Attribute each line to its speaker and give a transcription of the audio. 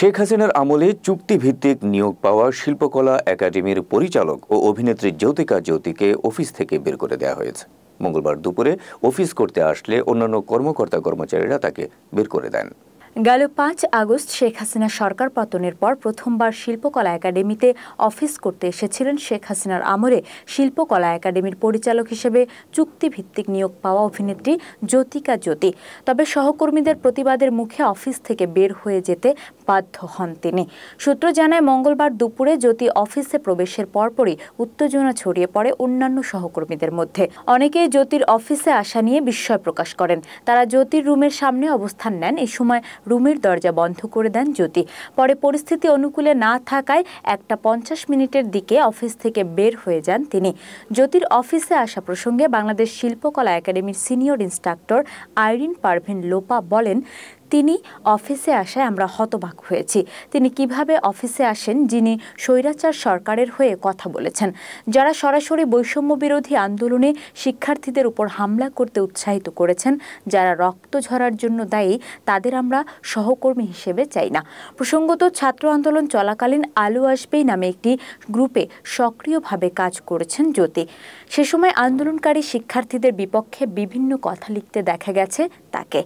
Speaker 1: শেখ হাসিনার আমলে চুক্তিভিত্তিক নিয়োগ পাওয়া শিল্পকলা একাডেমির পরিচালক ও অভিনেত্রী জ্যোতিকা জ্যোতিকে অফিস থেকে বের করে দেওয়া হয়েছে। মঙ্গলবার দুপুরে অফিস করতে আসলে অন্যান্য কর্মকর্তা-কর্মচারীরা তাকে বের করে দেন।
Speaker 2: গেল ৫ আগস্ট শেখ হাসিনা সরকার পতনের পর প্রথমবার শিল্পকলা একাডেমিতে অফিস করতে এসেছিলেন শেখ হাসিনার আমলে শিল্পকলা একাডেমির পরিচালক হিসেবে চুক্তিভিত্তিক নিয়োগ পাওয়া অভিনেত্রী জ্যোতিকা জ্যোতি। তবে সহকর্মীদের প্রতিবাদের মুখে অফিস থেকে বের হয়ে যেতে বাধ্য হন তিনি। সূত্র জানায়, মঙ্গলবার দুপুরে জ্যোতি অফিসে প্রবেশের পরপরই উত্তেজনা ছড়িয়ে পড়ে অন্যান্য সহকর্মীদের মধ্যে। অনেকেই জ্যোতির অফিসে আসা নিয়ে বিস্ময় প্রকাশ করেন। তারা জ্যোতির রুমের সামনে অবস্থান নেন। এই সময় রুমের দরজা বন্ধ করে দেন জ্যোতি। পরে পরিস্থিতি অনুকূলে না থাকায় 1টা 50 মিনিটের দিকে অফিস থেকে বের হয়ে যান তিনি। জ্যোতির অফিসে আসা প্রসঙ্গে বাংলাদেশ শিল্পকলা একাডেমির সিনিয়র ইন্সট্রাক্টর আইরিন পারভিন লোপা বলেন, তিনি অফিসে আসায় আমরা হতবাক হয়েছি। তিনি কিভাবে অফিসে আসেন, যিনি স্বৈরাচার সরকারের হয়ে কথা বলেছেন, যারা সরাসরি বৈষম্য বিরোধী আন্দোলনে শিক্ষার্থীদের উপর হামলা করতে উৎসাহিত করেছেন, যারা রক্ত ঝরার জন্য দায়ী, তাদের আমরা সহকর্মী হিসেবে চাই না। প্রসঙ্গত, ছাত্র আন্দোলন চলাকালীন আলো আসবেই নামে একটি গ্রুপে সক্রিয়ভাবে কাজ করেছেন জ্যোতি। সে সময় আন্দোলনকারী শিক্ষার্থীদের বিপক্ষে বিভিন্ন কথা লিখতে দেখা গেছে তাকে।